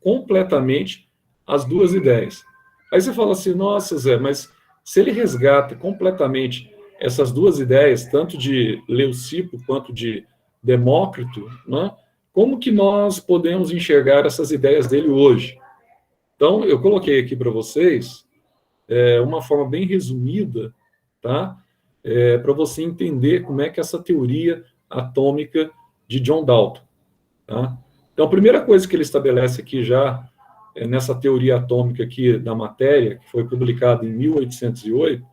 completamente as duas ideias. Aí você fala assim, nossa, Zé, mas se ele resgata completamente essas duas ideias, tanto de Leucipo quanto de Demócrito, né, como que nós podemos enxergar essas ideias dele hoje? Então, eu coloquei aqui para vocês uma forma bem resumida, tá? Para você entender como é que essa teoria atômica de John Dalton, tá? Então, a primeira coisa que ele estabelece aqui já, nessa teoria atômica aqui da matéria, que foi publicada em 1808,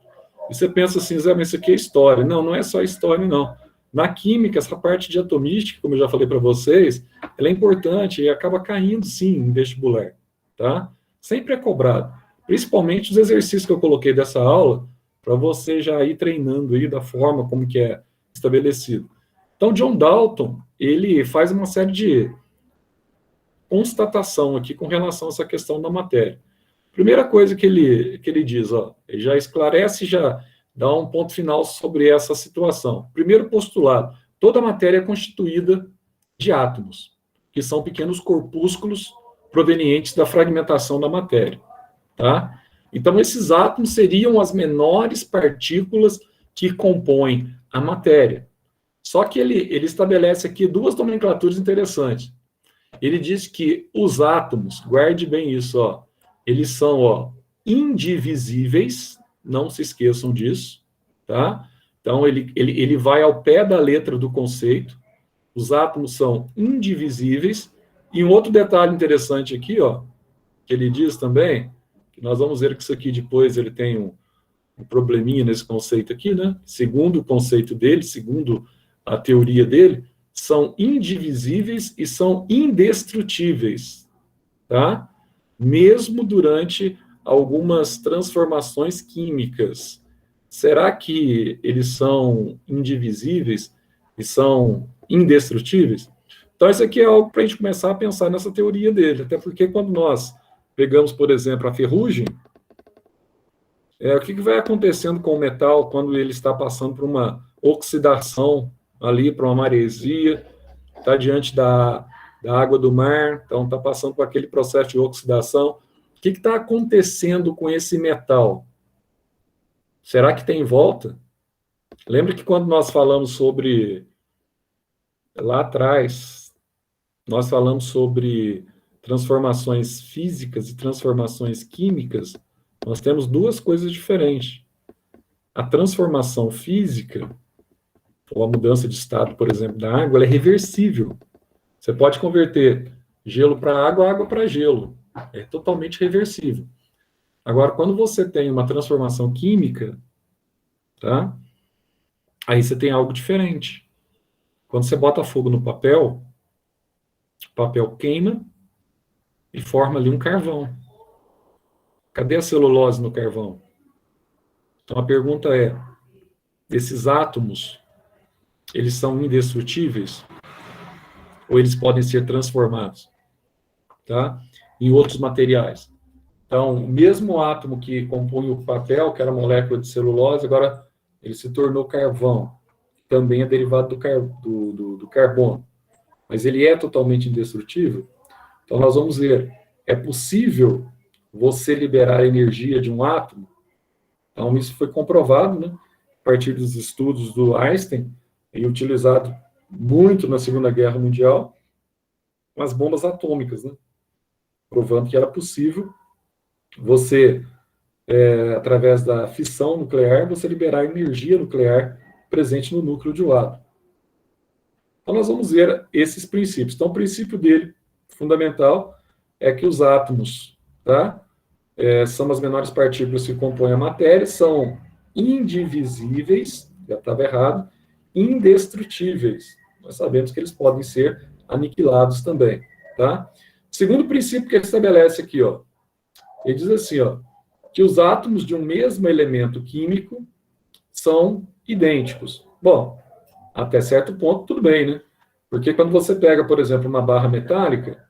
e você pensa assim, Zé, mas isso aqui é história. Não, não é só história, não. Na química, essa parte de atomística, como eu já falei para vocês, ela é importante e acaba caindo, sim, em vestibular, tá? Sempre é cobrado. Principalmente os exercícios que eu coloquei dessa aula, para você já ir treinando aí da forma como que é estabelecido. Então, John Dalton, ele faz uma série de constatação aqui com relação a essa questão da matéria. Primeira coisa que ele diz, ó, ele já esclarece, já dá um ponto final sobre essa situação. Primeiro postulado, toda matéria é constituída de átomos, que são pequenos corpúsculos provenientes da fragmentação da matéria, tá? Então, esses átomos seriam as menores partículas que compõem a matéria. Só que ele estabelece aqui duas nomenclaturas interessantes. Ele diz que os átomos, guarde bem isso, ó, eles são, ó, indivisíveis, não se esqueçam disso, tá? Então, ele vai ao pé da letra do conceito, os átomos são indivisíveis, e um outro detalhe interessante aqui, ó, que ele diz também, que nós vamos ver que isso aqui depois ele tem um probleminha nesse conceito aqui, né? Segundo o conceito dele, segundo a teoria dele, são indivisíveis e são indestrutíveis, tá? Mesmo durante algumas transformações químicas. Será que eles são indivisíveis e são indestrutíveis? Então, isso aqui é algo para a gente começar a pensar nessa teoria dele, até porque quando nós pegamos, por exemplo, a ferrugem, o que vai acontecendo com o metal quando ele está passando por uma oxidação ali, para uma maresia, está diante da água do mar, então está passando por aquele processo de oxidação. O que está acontecendo com esse metal? Será que tem volta? Lembra que quando nós falamos sobre, lá atrás, nós falamos sobre transformações físicas e transformações químicas, nós temos duas coisas diferentes. A transformação física, ou a mudança de estado, por exemplo, da água, ela é reversível. Você pode converter gelo para água, água para gelo. É totalmente reversível. Agora, quando você tem uma transformação química, tá? Aí você tem algo diferente. Quando você bota fogo no papel, o papel queima e forma ali um carvão. Cadê a celulose no carvão? Então a pergunta é, esses átomos, eles são indestrutíveis? Ou eles podem ser transformados, tá? Em outros materiais? Então, o mesmo átomo que compunha o papel, que era a molécula de celulose, agora ele se tornou carvão. Também é derivado do carbono. Mas ele é totalmente indestrutível? Então, nós vamos ver. É possível você liberar energia de um átomo? Então, isso foi comprovado, né? A partir dos estudos do Einstein, e utilizado muito na Segunda Guerra Mundial, com as bombas atômicas, né? Provando que era possível você, através da fissão nuclear, você liberar energia nuclear presente no núcleo de um átomo. Então, nós vamos ver esses princípios. Então, o princípio dele, fundamental, é que os átomos, tá? São as menores partículas que compõem a matéria, são indivisíveis, já estava errado, indestrutíveis. Nós sabemos que eles podem ser aniquilados também, tá? Segundo princípio que ele estabelece aqui, ó, ele diz assim, ó, que os átomos de um mesmo elemento químico são idênticos. Bom, até certo ponto, tudo bem, né? Porque quando você pega, por exemplo, uma barra metálica,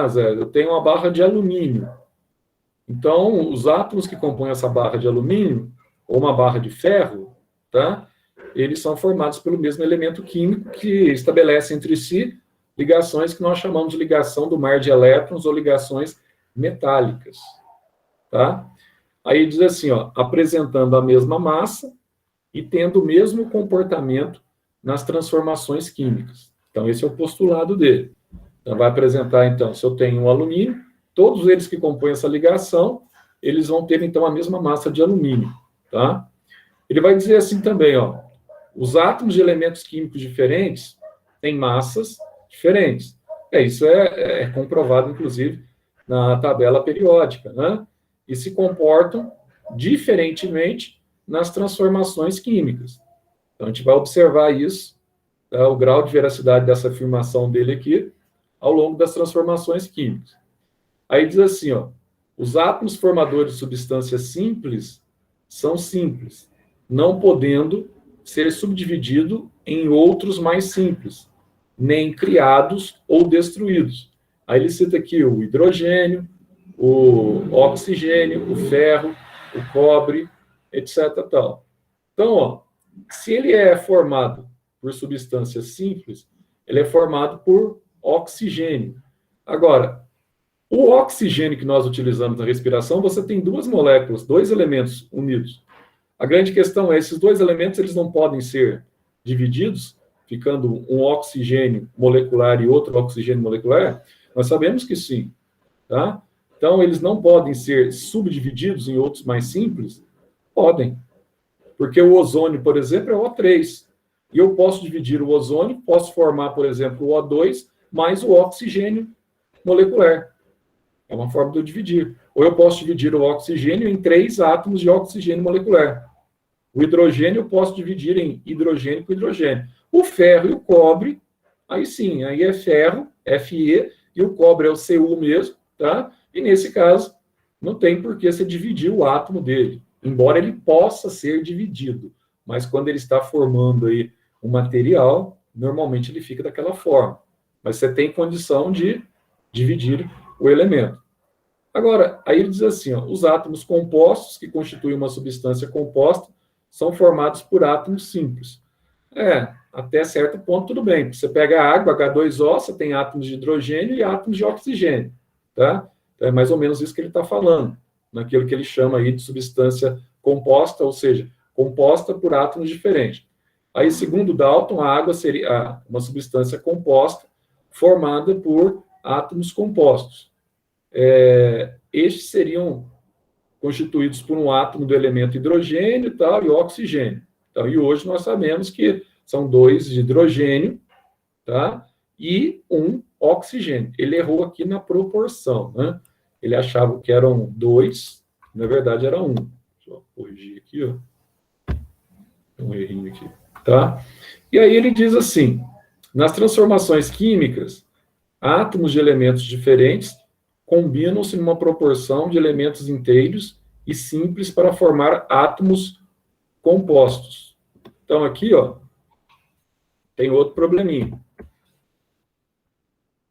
Zé, eu tenho uma barra de alumínio. Então, os átomos que compõem essa barra de alumínio, ou uma barra de ferro, tá? Eles são formados pelo mesmo elemento químico que estabelece entre si ligações que nós chamamos de ligação do mar de elétrons ou ligações metálicas, tá? Aí diz assim, ó, apresentando a mesma massa e tendo o mesmo comportamento nas transformações químicas. Então, esse é o postulado dele. Então, vai apresentar, então, se eu tenho um alumínio, todos eles que compõem essa ligação, eles vão ter, então, a mesma massa de alumínio, tá? Ele vai dizer assim também, ó, os átomos de elementos químicos diferentes têm massas diferentes. Isso é comprovado, inclusive, na tabela periódica, né? E se comportam diferentemente nas transformações químicas. Então, a gente vai observar isso, tá, o grau de veracidade dessa afirmação dele aqui, ao longo das transformações químicas. Aí diz assim, ó, os átomos formadores de substâncias simples são simples, não podendo ser subdividido em outros mais simples, nem criados ou destruídos. Aí ele cita aqui o hidrogênio, o oxigênio, o ferro, o cobre, etc. Tal. Então, ó, se ele é formado por substâncias simples, ele é formado por oxigênio. Agora, o oxigênio que nós utilizamos na respiração, você tem duas moléculas, dois elementos unidos. A grande questão é, esses dois elementos, eles não podem ser divididos, ficando um oxigênio molecular e outro oxigênio molecular? Nós sabemos que sim, tá? Então, eles não podem ser subdivididos em outros mais simples? Podem. Porque o ozônio, por exemplo, é O3. E eu posso dividir o ozônio, posso formar, por exemplo, o O2 mais o oxigênio molecular. É uma forma de eu dividir. Ou eu posso dividir o oxigênio em 3 átomos de oxigênio molecular. O hidrogênio eu posso dividir em hidrogênio com hidrogênio. O ferro e o cobre, aí sim, aí é ferro, Fe, e o cobre é o Cu mesmo, tá? E nesse caso, não tem por que você dividir o átomo dele, embora ele possa ser dividido. Mas quando ele está formando aí um material, normalmente ele fica daquela forma. Mas você tem condição de dividir o elemento. Agora, aí ele diz assim, ó, os átomos compostos, que constituem uma substância composta, são formados por átomos simples. Até certo ponto, tudo bem. Você pega a água, H2O, você tem átomos de hidrogênio e átomos de oxigênio, tá? Então, é mais ou menos isso que ele está falando, naquilo que ele chama aí de substância composta, ou seja, composta por átomos diferentes. Aí, segundo Dalton, a água seria uma substância composta formada por átomos compostos. Estes seriam constituídos por um átomo do elemento hidrogênio e tal, e oxigênio. Então, e hoje nós sabemos que são 2 de hidrogênio, tá? E 1 oxigênio. Ele errou aqui na proporção, né? Ele achava que eram 2, na verdade era 1. Deixa eu corrigir aqui, ó. Tem um errinho aqui, tá? E aí ele diz assim, nas transformações químicas, átomos de elementos diferentes combinam-se numa proporção de elementos inteiros e simples para formar átomos compostos. Então, aqui, ó, tem outro probleminha.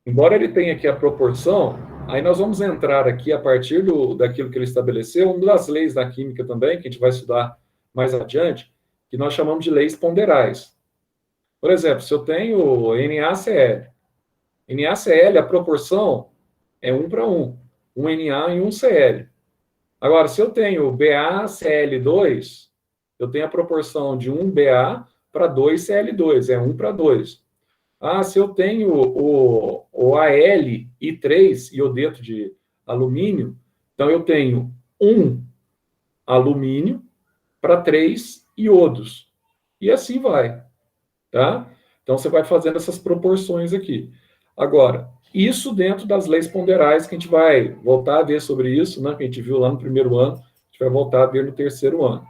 Embora ele tenha aqui a proporção, aí nós vamos entrar aqui a partir daquilo que ele estabeleceu, uma das leis da química também, que a gente vai estudar mais adiante, que nós chamamos de leis ponderais. Por exemplo, se eu tenho NaCl. NaCl, a proporção é 1 para 1. Um Na e um Cl. Agora, se eu tenho BaCl2, eu tenho a proporção de 1 Ba para 2 Cl2, é 1 para 2. Se eu tenho o Al-I3, iodeto de alumínio, então eu tenho 1 alumínio para 3 iodos. E assim vai, tá? Então, você vai fazendo essas proporções aqui. Agora, isso dentro das leis ponderais, que a gente vai voltar a ver sobre isso, né? Que a gente viu lá no primeiro ano, a gente vai voltar a ver no terceiro ano.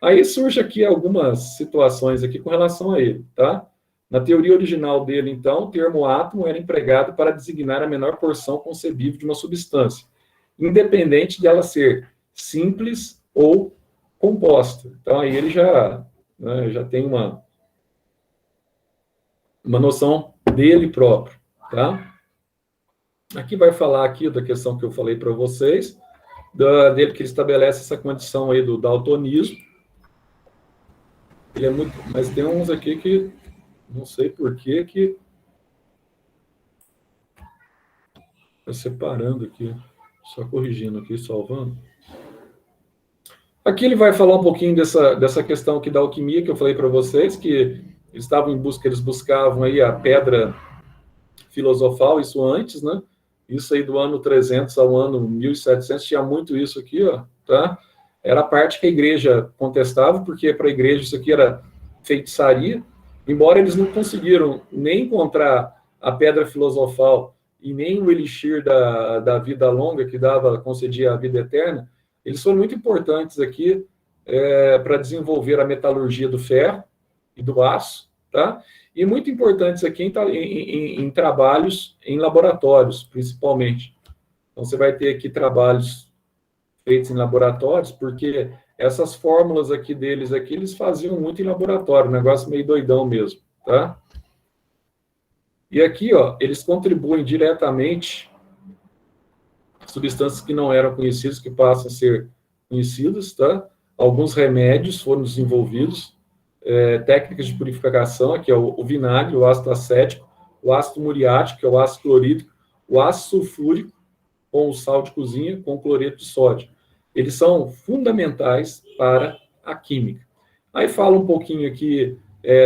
Aí surge aqui algumas situações aqui com relação a ele, tá? Na teoria original dele, então, o termo átomo era empregado para designar a menor porção concebível de uma substância, independente de ela ser simples ou composta. Então, aí ele já tem uma noção dele próprio, tá? Aqui vai falar aqui da questão que eu falei para vocês, dele que ele estabelece essa condição aí do daltonismo. Ele é muito, mas tem uns aqui que não sei por que Está separando aqui, só corrigindo aqui, salvando. Aqui ele vai falar um pouquinho dessa questão aqui da alquimia, que eu falei para vocês, que eles estavam em busca, eles buscavam aí a pedra filosofal, isso antes, né? Isso aí do ano 300 ao ano 1700, tinha muito isso aqui, ó, tá? Era a parte que a igreja contestava, porque para a igreja isso aqui era feitiçaria, embora eles não conseguiram nem encontrar a pedra filosofal e nem o elixir da vida longa, que concedia a vida eterna, eles foram muito importantes aqui para desenvolver a metalurgia do ferro e do aço, tá? E muito importantes aqui em trabalhos em laboratórios, principalmente. Então, você vai ter aqui trabalhos feitos em laboratórios, porque essas fórmulas aqui deles, aqui, eles faziam muito em laboratório, um negócio meio doidão mesmo, tá? E aqui, ó, eles contribuem diretamente substâncias que não eram conhecidas, que passam a ser conhecidas, tá? Alguns remédios foram desenvolvidos, técnicas de purificação, que é o vinagre, o ácido acético, o ácido muriático, que é o ácido clorídrico, o ácido sulfúrico, com o sal de cozinha, com cloreto de sódio. Eles são fundamentais para a química. Aí fala um pouquinho aqui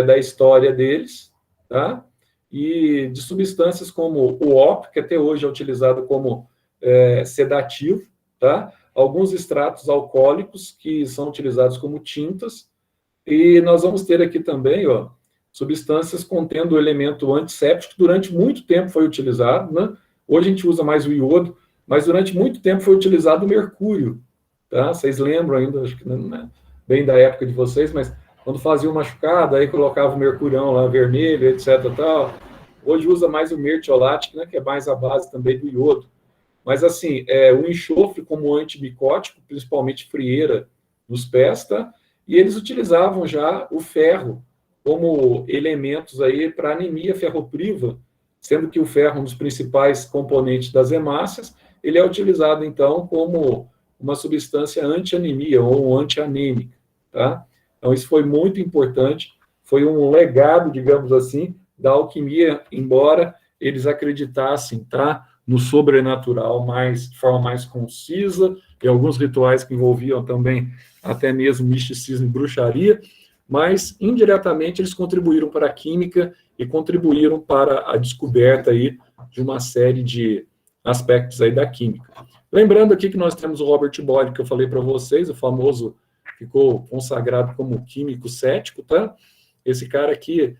da história deles, tá? E de substâncias como o ópio, que até hoje é utilizado como sedativo, tá? Alguns extratos alcoólicos que são utilizados como tintas, e nós vamos ter aqui também, ó, substâncias contendo o elemento antisséptico, que durante muito tempo foi utilizado, né? Hoje a gente usa mais o iodo, mas durante muito tempo foi utilizado o mercúrio, tá? Vocês lembram ainda, acho que não é bem da época de vocês, mas quando fazia uma machucada, aí colocava o mercurião lá vermelho, etc. Tal. Hoje usa mais o mertiolate, né, que é mais a base também do iodo. Mas, assim, o enxofre como antimicótico, principalmente frieira nos pés, tá? E eles utilizavam já o ferro como elementos aí para anemia ferropriva, sendo que o ferro é um dos principais componentes das hemácias, ele é utilizado, então, como uma substância anti-anemia ou anti-anêmica, tá? Então, isso foi muito importante, foi um legado, digamos assim, da alquimia, embora eles acreditassem, tá, no sobrenatural de forma mais concisa, e alguns rituais que envolviam também até mesmo misticismo e bruxaria, mas indiretamente eles contribuíram para a química e contribuíram para a descoberta aí de uma série de aspectos aí da química. Lembrando aqui que nós temos o Robert Boyle, que eu falei para vocês, o famoso, ficou consagrado como químico cético, tá? Esse cara aqui,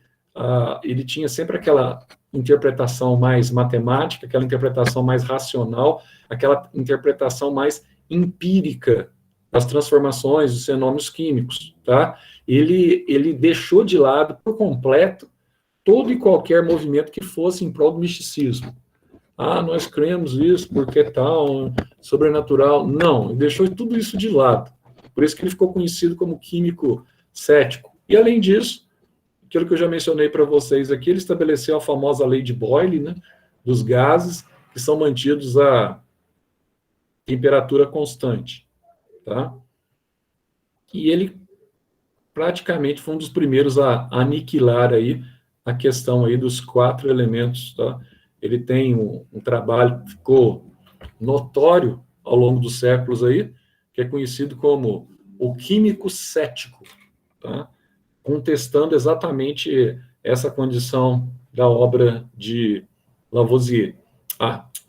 ele tinha sempre aquela interpretação mais matemática, aquela interpretação mais racional, aquela interpretação mais empírica das transformações dos fenômenos químicos, tá? Ele deixou de lado por completo todo e qualquer movimento que fosse em prol do misticismo. Nós cremos isso porque tal, sobrenatural. Não, ele deixou tudo isso de lado. Por isso que ele ficou conhecido como químico cético. E, além disso, aquilo que eu já mencionei para vocês aqui, ele estabeleceu a famosa lei de Boyle, né, dos gases que são mantidos a temperatura constante, tá? E ele praticamente foi um dos primeiros a aniquilar aí a questão aí dos 4 elementos, tá? Ele tem um trabalho que ficou notório ao longo dos séculos aí, que é conhecido como o químico cético, tá? Contestando exatamente essa condição da obra de Lavoisier,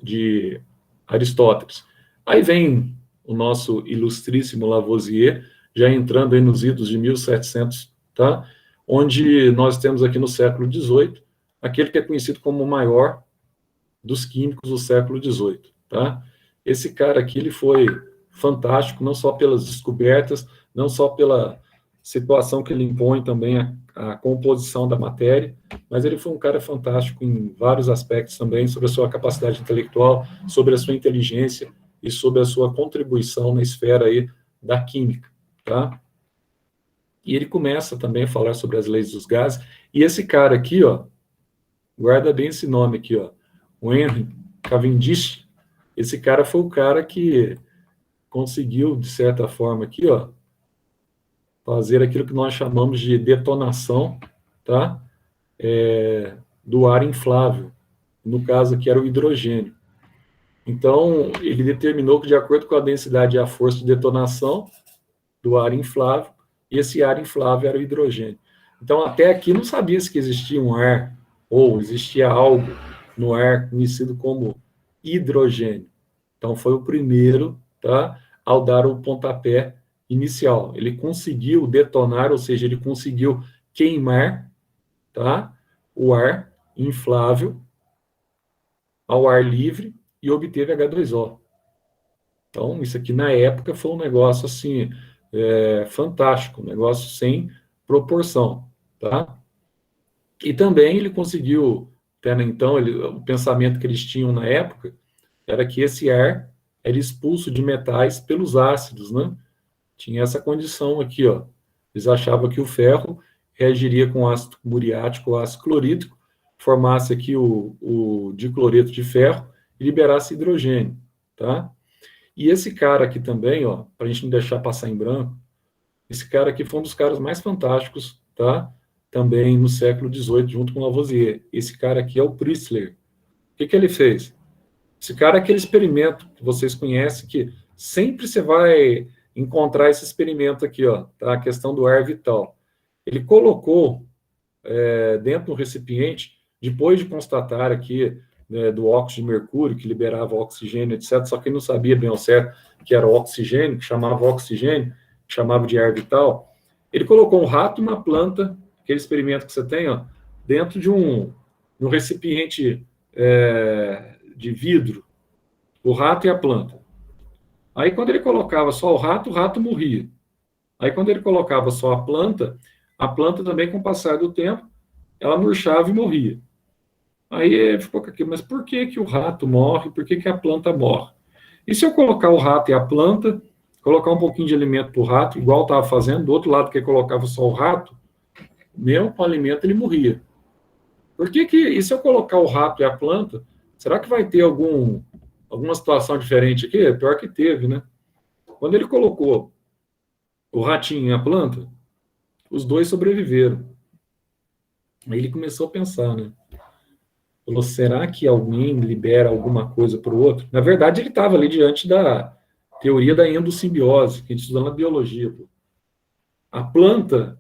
de Aristóteles. Aí vem o nosso ilustríssimo Lavoisier, já entrando aí nos idos de 1700, tá? Onde nós temos aqui no século XVIII, aquele que é conhecido como o maior dos químicos do século XVIII, tá? Esse cara aqui, ele foi fantástico, não só pelas descobertas, não só pela situação que ele impõe também a composição da matéria, mas ele foi um cara fantástico em vários aspectos também, sobre a sua capacidade intelectual, sobre a sua inteligência e sobre a sua contribuição na esfera aí da química, tá? E ele começa também a falar sobre as leis dos gases, e esse cara aqui, ó, guarda bem esse nome aqui, ó, o Henry Cavendish, esse cara foi o cara que conseguiu, de certa forma aqui, ó, fazer aquilo que nós chamamos de detonação, tá? Do ar inflável, no caso aqui era o hidrogênio. Então, ele determinou que, de acordo com a densidade e a força de detonação do ar inflável, esse ar inflável era o hidrogênio. Então, até aqui não sabia-se que existia um ar, ou existia algo no ar conhecido como hidrogênio. Então, foi o primeiro, tá, ao dar o pontapé inicial. Ele conseguiu detonar, ou seja, ele conseguiu queimar, tá, o ar inflável ao ar livre e obteve H2O. Então, isso aqui na época foi um negócio assim, fantástico, um negócio sem proporção, tá? E também ele conseguiu, até então, o pensamento que eles tinham na época era que esse ar era expulso de metais pelos ácidos, né? Tinha essa condição aqui, ó. Eles achavam que o ferro reagiria com ácido muriático ou ácido clorídrico, formasse aqui o dicloreto de ferro e liberasse hidrogênio, tá? E esse cara aqui também, ó, para a gente não deixar passar em branco, esse cara aqui foi um dos caras mais fantásticos, tá? Também no século XVIII, junto com Lavoisier. Esse cara aqui é o Priestley. O que ele fez? Esse cara é aquele experimento que vocês conhecem, que sempre você vai encontrar esse experimento aqui, ó, tá? A questão do ar vital. Ele colocou dentro do recipiente, depois de constatar aqui do óxido de mercúrio, que liberava oxigênio, etc., só que ele não sabia bem ao certo que era oxigênio, que chamava oxigênio, que chamava de ar vital. Ele colocou um rato e uma planta, aquele experimento que você tem, ó, dentro de um recipiente de vidro, o rato e a planta. Aí, quando ele colocava só o rato morria. Aí, quando ele colocava só a planta também, com o passar do tempo, ela murchava e morria. Aí ele ficou com aquilo, mas por que o rato morre? Por que a planta morre? E se eu colocar o rato e a planta, colocar um pouquinho de alimento para o rato, igual estava fazendo, do outro lado que ele colocava só o rato, mesmo com o alimento ele morria. E se eu colocar o rato e a planta, será que vai ter alguma situação diferente aqui? Pior que teve, né? Quando ele colocou o ratinho e a planta, os dois sobreviveram. Aí ele começou a pensar, né? Falou, será que alguém libera alguma coisa para o outro? Na verdade, ele estava ali diante da teoria da endossimbiose, que a gente estuda na biologia. Pô. A planta,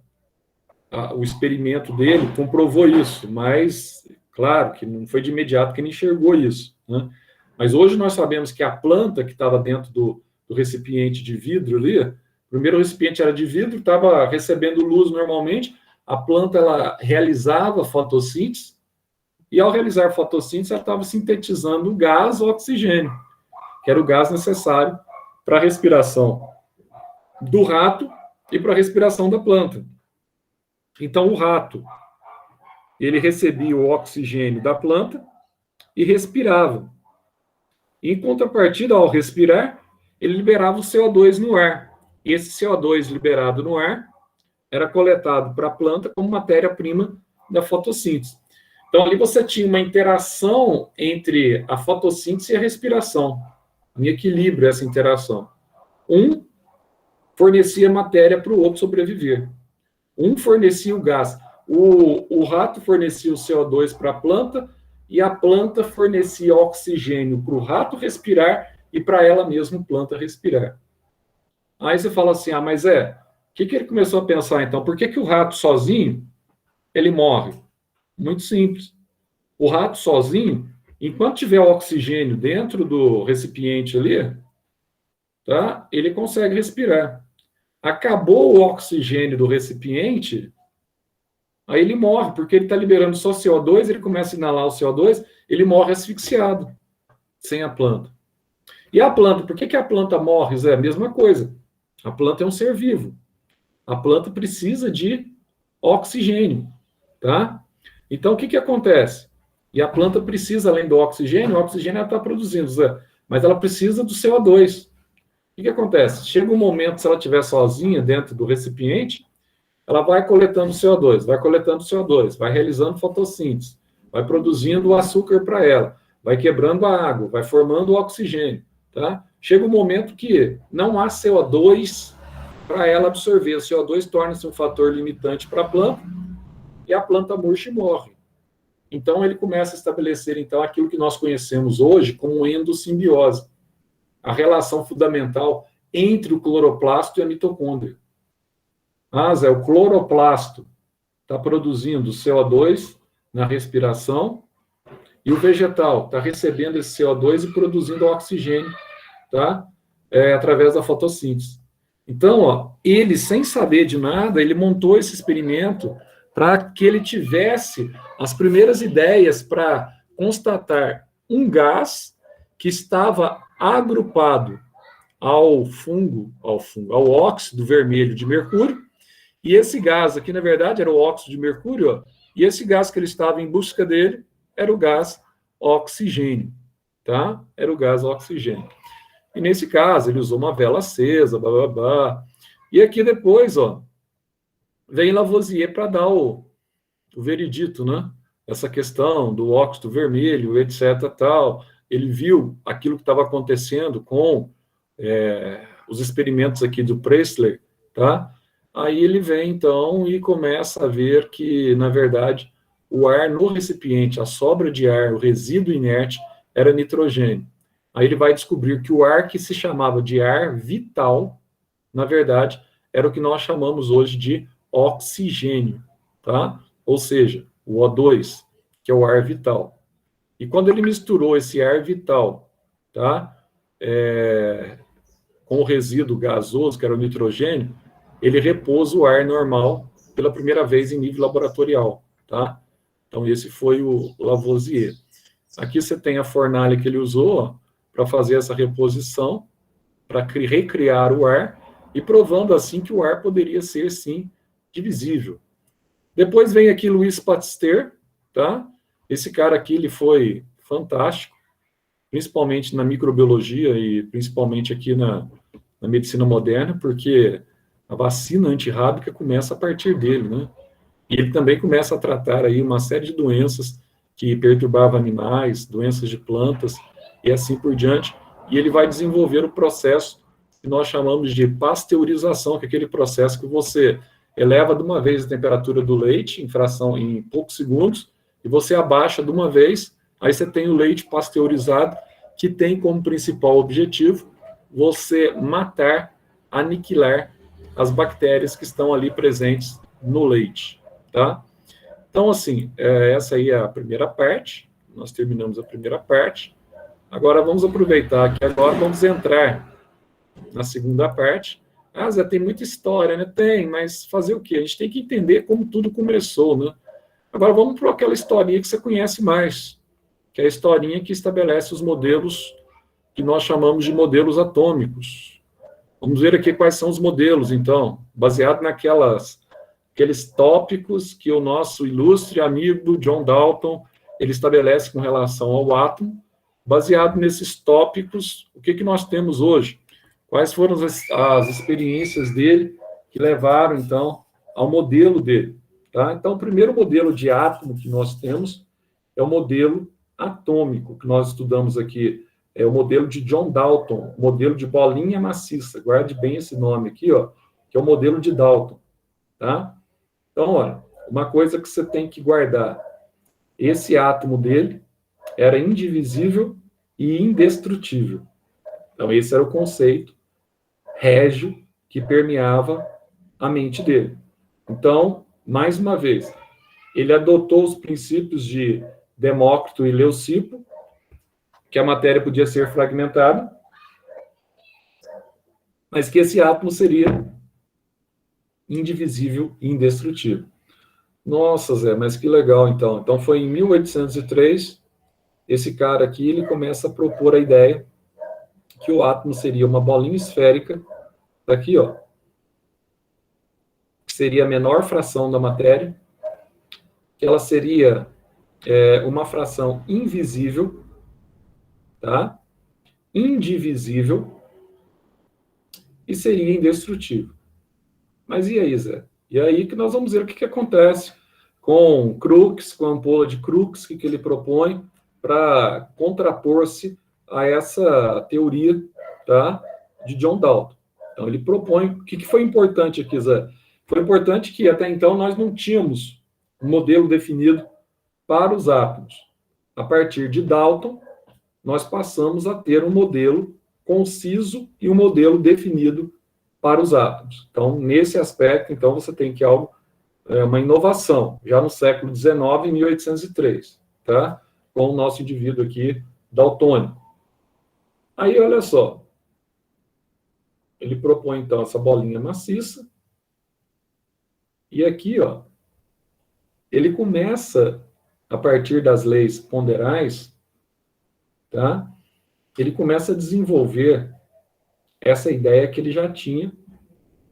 o experimento dele comprovou isso, mas, claro, que não foi de imediato que ele enxergou isso. Né? Mas hoje nós sabemos que a planta que estava dentro do recipiente de vidro ali, o primeiro recipiente era de vidro, estava recebendo luz normalmente, a planta ela realizava fotossíntese, e ao realizar fotossíntese, ela estava sintetizando o gás o oxigênio, que era o gás necessário para a respiração do rato e para a respiração da planta. Então, o rato, ele recebia o oxigênio da planta e respirava. Em contrapartida, ao respirar, ele liberava o CO2 no ar. E esse CO2 liberado no ar era coletado para a planta como matéria-prima da fotossíntese. Então, ali você tinha uma interação entre a fotossíntese e a respiração, em equilíbrio essa interação. Um fornecia matéria para o outro sobreviver. Um fornecia o gás. O rato fornecia o CO2 para a planta e a planta fornecia oxigênio para o rato respirar e para ela mesma, planta, respirar. Aí você fala assim, mas o que ele começou a pensar então? Por que o rato sozinho, ele morre? Muito simples. O rato sozinho, enquanto tiver oxigênio dentro do recipiente ali, tá? Ele consegue respirar. Acabou o oxigênio do recipiente, aí ele morre, porque ele está liberando só CO2, ele começa a inalar o CO2, ele morre asfixiado, sem a planta. E a planta, por que a planta morre, Zé? A mesma coisa. A planta é um ser vivo. A planta precisa de oxigênio, tá? Então, o que acontece? E a planta precisa, além do oxigênio, o oxigênio ela está produzindo, Zé, mas ela precisa do CO2. O que acontece? Chega um momento, se ela estiver sozinha dentro do recipiente, ela vai coletando CO2, vai realizando fotossíntese, vai produzindo o açúcar para ela, vai quebrando a água, vai formando o oxigênio, tá? Chega um momento que não há CO2 para ela absorver. O CO2 torna-se um fator limitante para a planta e a planta murcha e morre. Então, ele começa a estabelecer, então, aquilo que nós conhecemos hoje como endossimbiose, a relação fundamental entre o cloroplasto e a mitocôndria. Zé, o cloroplasto está produzindo CO2 na respiração e o vegetal está recebendo esse CO2 e produzindo oxigênio, tá? Através da fotossíntese. Então, ó, ele, sem saber de nada, ele montou esse experimento para que ele tivesse as primeiras ideias para constatar um gás que estava agrupado ao óxido vermelho de mercúrio, e esse gás aqui, na verdade, era o óxido de mercúrio, ó, e esse gás que ele estava em busca dele era o gás oxigênio, tá? Era o gás oxigênio. E nesse caso, ele usou uma vela acesa, blá, blá, blá. E aqui depois, ó, vem Lavoisier para dar o veredito, né? Essa questão do óxido vermelho, etc, tal. Ele viu aquilo que estava acontecendo com os experimentos aqui do Pressler, tá? Aí ele vem, então, e começa a ver que, na verdade, o ar no recipiente, a sobra de ar, o resíduo inerte, era nitrogênio. Aí ele vai descobrir que o ar que se chamava de ar vital, na verdade, era o que nós chamamos hoje de oxigênio, tá? Ou seja, o O2, que é o ar vital. E quando ele misturou esse ar vital, tá? Com o resíduo gasoso, que era o nitrogênio, ele repôs o ar normal pela primeira vez em nível laboratorial, tá? Então, esse foi o Lavoisier. Aqui você tem a fornalha que ele usou para fazer essa reposição, para recriar o ar, e provando assim que o ar poderia ser, sim, divisível. Depois vem aqui Louis Pasteur, tá? Esse cara aqui, ele foi fantástico, principalmente na microbiologia e principalmente aqui na medicina moderna, porque a vacina antirrábica começa a partir dele, né? E ele também começa a tratar aí uma série de doenças que perturbavam animais, doenças de plantas e assim por diante. E ele vai desenvolver o processo que nós chamamos de pasteurização, que é aquele processo que você eleva de uma vez a temperatura do leite em poucos segundos e você abaixa de uma vez, aí você tem o leite pasteurizado, que tem como principal objetivo você matar, aniquilar as bactérias que estão ali presentes no leite, tá? Então, assim, essa aí é a primeira parte, nós terminamos a primeira parte. Agora, vamos aproveitar que agora vamos entrar na segunda parte. Zé, tem muita história, né? Tem, mas fazer o quê? A gente tem que entender como tudo começou, né? Agora, vamos para aquela historinha que você conhece mais, que é a historinha que estabelece os modelos que nós chamamos de modelos atômicos. Vamos ver aqui quais são os modelos, então, baseado aqueles tópicos que o nosso ilustre amigo John Dalton ele estabelece com relação ao átomo. Baseado nesses tópicos, o que nós temos hoje? Quais foram as experiências dele que levaram, então, ao modelo dele? Tá? Então, o primeiro modelo de átomo que nós temos é o modelo atômico, que nós estudamos aqui. É o modelo de John Dalton, modelo de bolinha maciça. Guarde bem esse nome aqui, ó, que é o modelo de Dalton. Tá? Então, olha, uma coisa que você tem que guardar. Esse átomo dele era indivisível e indestrutível. Então, esse era o conceito régio que permeava a mente dele. Então, mais uma vez, ele adotou os princípios de Demócrito e Leucipo, que a matéria podia ser fragmentada, mas que esse átomo seria indivisível e indestrutível. Nossa, Zé, mas que legal, então. Então, foi em 1803, esse cara aqui, ele começa a propor a ideia que o átomo seria uma bolinha esférica, aqui, ó, que seria a menor fração da matéria, que ela seria uma fração invisível, tá? Indivisível, e seria indestrutível. Mas e aí, Zé? E aí que nós vamos ver o que acontece com Crookes, com a ampola de Crookes, que ele propõe para contrapor-se a essa teoria, tá, de John Dalton. Então, ele propõe... O que foi importante aqui, Zé? Foi importante que, até então, nós não tínhamos um modelo definido para os átomos. A partir de Dalton, nós passamos a ter um modelo conciso e um modelo definido para os átomos. Então, nesse aspecto, então, você tem que algo, uma inovação, já no século XIX, em 1803, tá? Com o nosso indivíduo aqui, daltônico. Aí, olha só, ele propõe, então, essa bolinha maciça, e aqui, ó, ele começa, a partir das leis ponderais, tá? Ele começa a desenvolver essa ideia que ele já tinha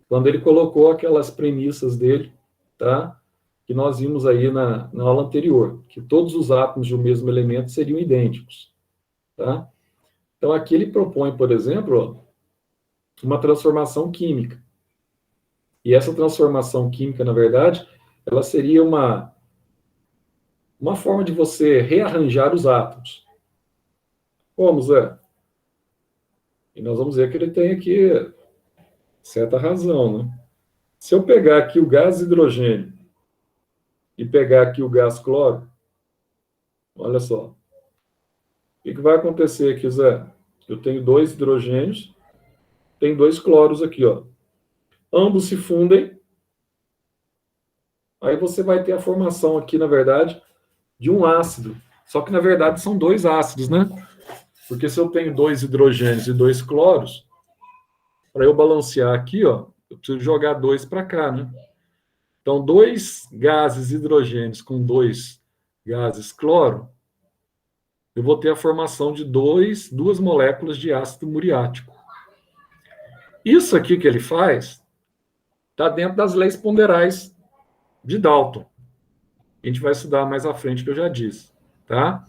quando ele colocou aquelas premissas dele, tá? Que nós vimos aí na aula anterior, que todos os átomos de um mesmo elemento seriam idênticos, tá? Então, aqui ele propõe, por exemplo, ó, uma transformação química. E essa transformação química, na verdade, ela seria uma forma de você rearranjar os átomos. Como, Zé? E nós vamos ver que ele tem aqui certa razão, né? Se eu pegar aqui o gás hidrogênio e pegar aqui o gás cloro, olha só. O que vai acontecer aqui, Zé? Eu tenho 2 hidrogênios, tem 2 cloros aqui, ó. Ambos se fundem. Aí você vai ter a formação aqui, na verdade, de um ácido. Só que, na verdade, são 2 ácidos, né? Porque se eu tenho 2 hidrogênios e 2 cloros, para eu balancear aqui, ó, eu preciso jogar 2 para cá, né? Então, 2 gases hidrogênios com 2 gases cloro, eu vou ter a formação de 2 moléculas de ácido muriático. Isso aqui que ele faz está dentro das leis ponderais de Dalton. A gente vai estudar mais à frente, que eu já disse, tá?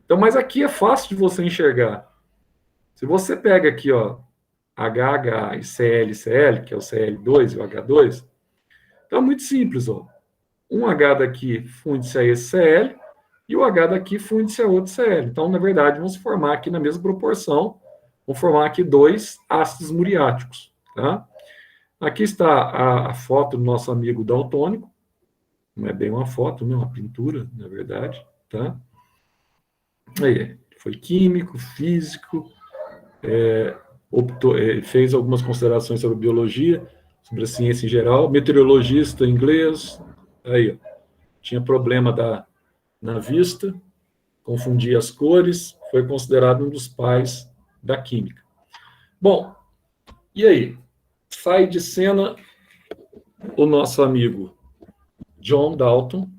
Então, mas aqui é fácil de você enxergar. Se você pega aqui, ó, HH e ClCl, que é o Cl2 e o H2, então é muito simples, ó. Um H daqui funde-se a esse Cl e o H daqui funde-se a outro Cl. Então, na verdade, vão se formar aqui na mesma proporção, vão formar aqui 2 ácidos muriáticos, tá? Aqui está a foto do nosso amigo daltônico. Não é bem uma foto, não, uma pintura, na verdade, tá? Aí, foi químico, físico, fez algumas considerações sobre biologia, sobre a ciência em geral, meteorologista inglês, aí, ó, tinha problema na vista, confundia as cores, foi considerado um dos pais da química. Bom, e aí? Sai de cena o nosso amigo John Dalton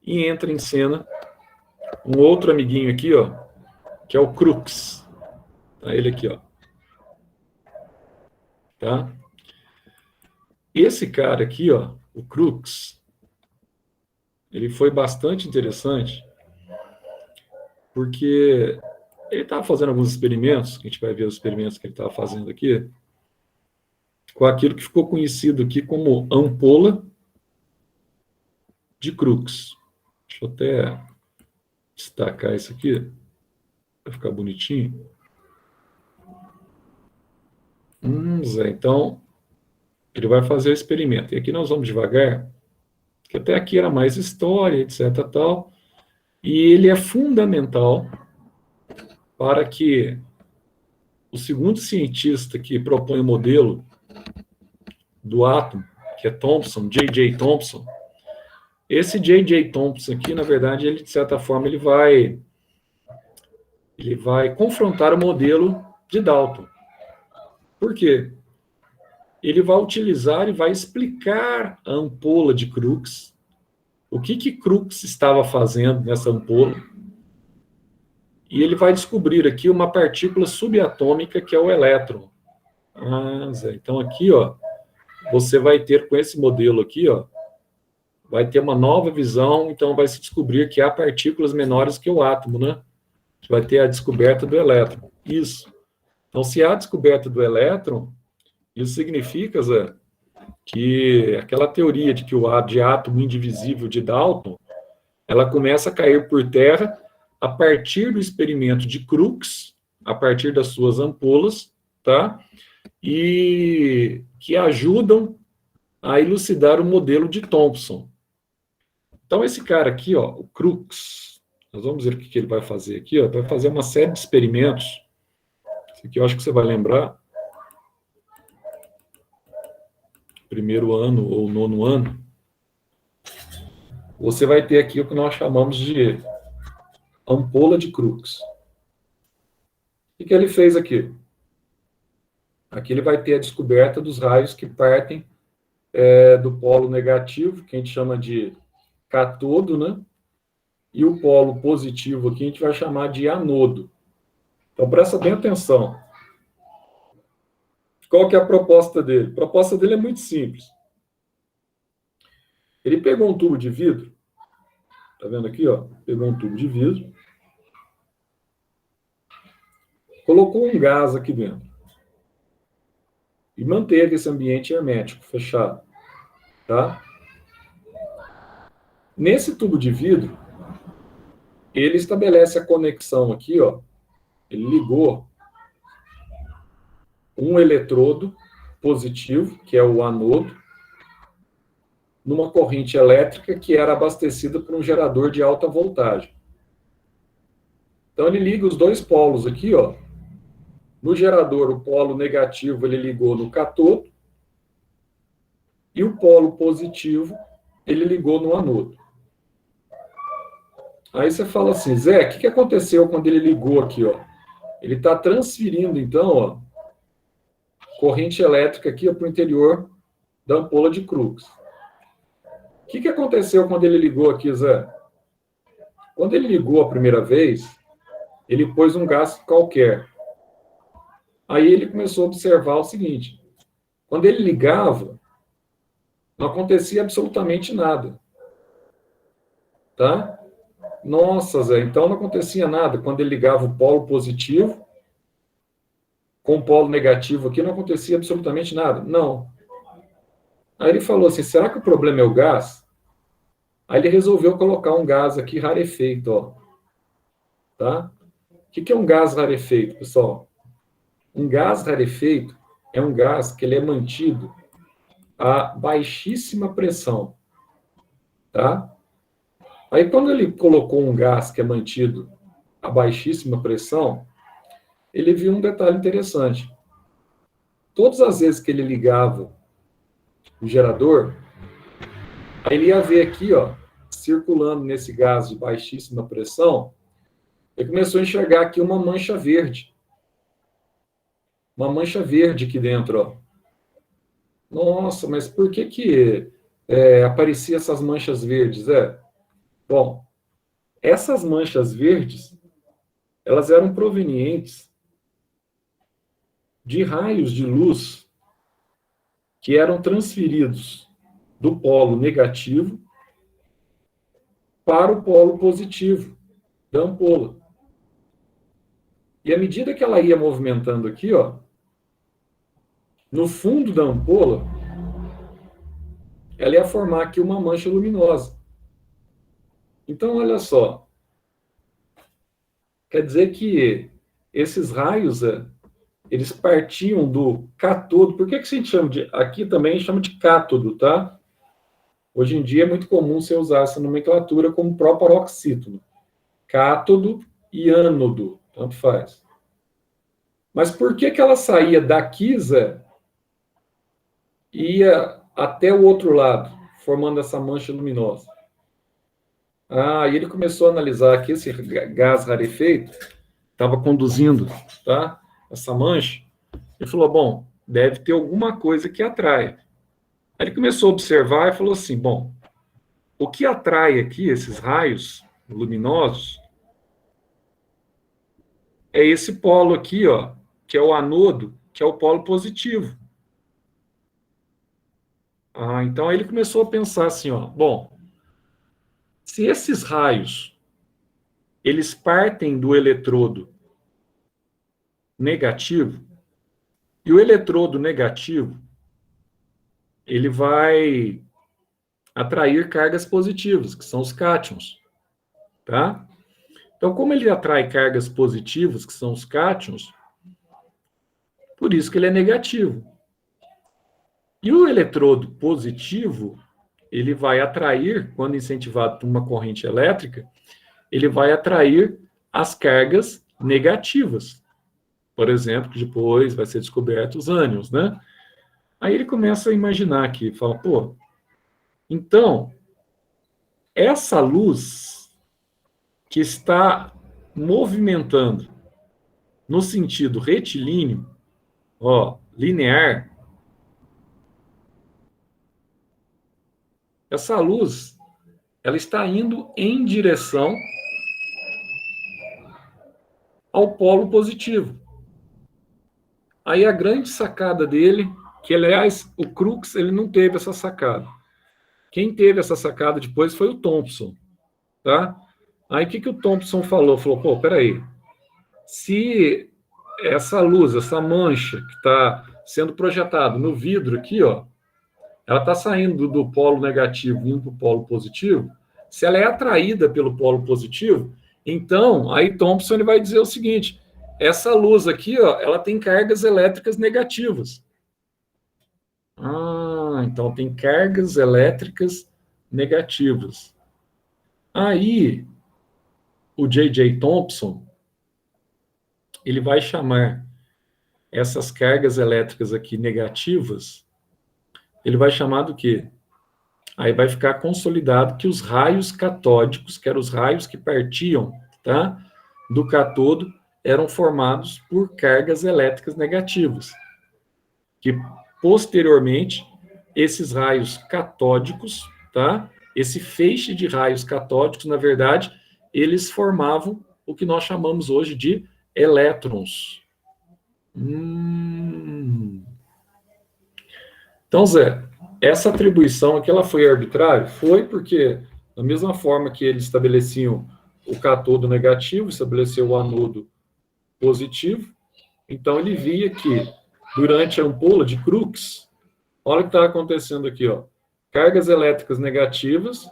e entra em cena um outro amiguinho aqui, ó, que é o Crookes. Tá, ele aqui, ó. Tá? Esse cara aqui, ó, o Crookes, ele foi bastante interessante porque ele estava fazendo alguns experimentos, que a gente vai ver os experimentos que ele estava fazendo aqui, com aquilo que ficou conhecido aqui como ampola de Crookes. Deixa eu até destacar isso aqui, para ficar bonitinho. Zé, então, ele vai fazer o experimento. E aqui nós vamos devagar, que até aqui era mais história, etc. tal. E ele é fundamental para que o segundo cientista que propõe o modelo do átomo, que é Thomson, J.J. Thomson, esse J.J. Thomson aqui, na verdade, ele, de certa forma, ele vai confrontar o modelo de Dalton. Por quê? Ele vai utilizar e vai explicar a ampola de Crookes, o que Crookes estava fazendo nessa ampola, e ele vai descobrir aqui uma partícula subatômica que é o elétron. Zé, então aqui, ó, você vai ter com esse modelo aqui, ó, vai ter uma nova visão, então vai se descobrir que há partículas menores que o átomo, né? Vai ter a descoberta do elétron. Isso. Então, se há a descoberta do elétron, isso significa, Zé, que aquela teoria de que de átomo indivisível de Dalton, ela começa a cair por terra a partir do experimento de Crookes, a partir das suas ampolas, tá? E que ajudam a elucidar o modelo de Thomson. Então, esse cara aqui, ó, o Crookes, nós vamos ver o que ele vai fazer aqui, ó, vai fazer uma série de experimentos. Esse aqui eu acho que você vai lembrar. Primeiro ano ou nono ano. Você vai ter aqui o que nós chamamos de ampola de Crookes. O que ele fez aqui? Aqui ele vai ter a descoberta dos raios que partem do polo negativo, que a gente chama de catodo, né? E o polo positivo aqui a gente vai chamar de anodo. Então, presta bem atenção. Qual que é a proposta dele? A proposta dele é muito simples. Ele pegou um tubo de vidro, tá vendo aqui, ó? Pegou um tubo de vidro, colocou um gás aqui dentro e manteve esse ambiente hermético, fechado, tá? Nesse tubo de vidro, ele estabelece a conexão aqui, ó. Ele ligou um eletrodo positivo, que é o anodo, numa corrente elétrica que era abastecida por um gerador de alta voltagem. Então ele liga os dois polos aqui, ó. No gerador, o polo negativo ele ligou no catodo e o polo positivo ele ligou no anodo. Aí você fala assim, Zé, o que aconteceu quando ele ligou aqui, ó? Ele está transferindo, então, ó, corrente elétrica aqui para o interior da ampola de Crookes. O que aconteceu quando ele ligou aqui, Zé? Quando ele ligou a primeira vez, ele pôs um gás qualquer. Aí ele começou a observar o seguinte: quando ele ligava, não acontecia absolutamente nada. Tá? Nossa, Zé, então não acontecia nada. Quando ele ligava o polo positivo com o polo negativo aqui, não acontecia absolutamente nada. Não. Aí ele falou assim, será que o problema é o gás? Aí ele resolveu colocar um gás aqui rarefeito, ó. Tá? O que é um gás rarefeito, pessoal? Um gás rarefeito é um gás que ele é mantido a baixíssima pressão, tá? Aí quando ele colocou um gás que é mantido a baixíssima pressão, ele viu um detalhe interessante. Todas as vezes que ele ligava o gerador, aí ele ia ver aqui, ó, circulando nesse gás de baixíssima pressão, ele começou a enxergar aqui uma mancha verde. Uma mancha verde aqui dentro, ó. Nossa, mas por que aparecia essas manchas verdes? Bom, essas manchas verdes, elas eram provenientes de raios de luz que eram transferidos do polo negativo para o polo positivo da ampola. E à medida que ela ia movimentando aqui, ó, no fundo da ampola, ela ia formar aqui uma mancha luminosa. Então, olha só. Quer dizer que esses raios, eles partiam do cátodo. Por que a gente chama de... Aqui também chama de cátodo, tá? Hoje em dia é muito comum você usar essa nomenclatura como proparoxítono. Cátodo e ânodo, tanto faz. Mas por que ela saía daqui, Zé, e ia até o outro lado, formando essa mancha luminosa? E ele começou a analisar aqui esse gás rarefeito, estava conduzindo, tá, essa mancha. Ele falou, bom, deve ter alguma coisa que atrai. Aí ele começou a observar e falou assim, bom, o que atrai aqui esses raios luminosos é esse polo aqui, ó, que é o anodo, que é o polo positivo. Então aí ele começou a pensar assim, ó, bom, se esses raios eles partem do eletrodo negativo, e o eletrodo negativo ele vai atrair cargas positivas, que são os cátions, tá? Então, como ele atrai cargas positivas, que são os cátions, por isso que ele é negativo. E o eletrodo positivo, ele vai atrair, quando incentivado por uma corrente elétrica, ele vai atrair as cargas negativas. Por exemplo, que depois vai ser descoberto os ânions, né? Aí ele começa a imaginar aqui, fala, pô, então, essa luz que está movimentando no sentido retilíneo, ó, linear, essa luz, ela está indo em direção ao polo positivo. Aí a grande sacada dele, que aliás, o Crookes, ele não teve essa sacada. Quem teve essa sacada depois foi o Thomson, tá? Aí o que o Thomson falou? Falou, pô, peraí, se essa luz, essa mancha que está sendo projetada no vidro aqui, ó, ela está saindo do polo negativo indo para o polo positivo, se ela é atraída pelo polo positivo, então, aí Thomson ele vai dizer o seguinte, essa luz aqui, ó, ela tem cargas elétricas negativas. Ah, então tem cargas elétricas negativas. Aí, o J.J. Thomson, ele vai chamar essas cargas elétricas aqui negativas, ele vai chamar do quê? Aí vai ficar consolidado que os raios catódicos, que eram os raios que partiam, tá, do cátodo, eram formados por cargas elétricas negativas, que posteriormente esses raios catódicos, tá, esse feixe de raios catódicos, na verdade, eles formavam o que nós chamamos hoje de elétrons. Então, Zé, essa atribuição aqui, ela foi arbitrária? Foi porque, da mesma forma que eles estabeleciam o cátodo negativo, estabeleceu o anodo positivo, então ele via que, durante a ampola de Crookes, olha o que está acontecendo aqui, ó, cargas elétricas negativas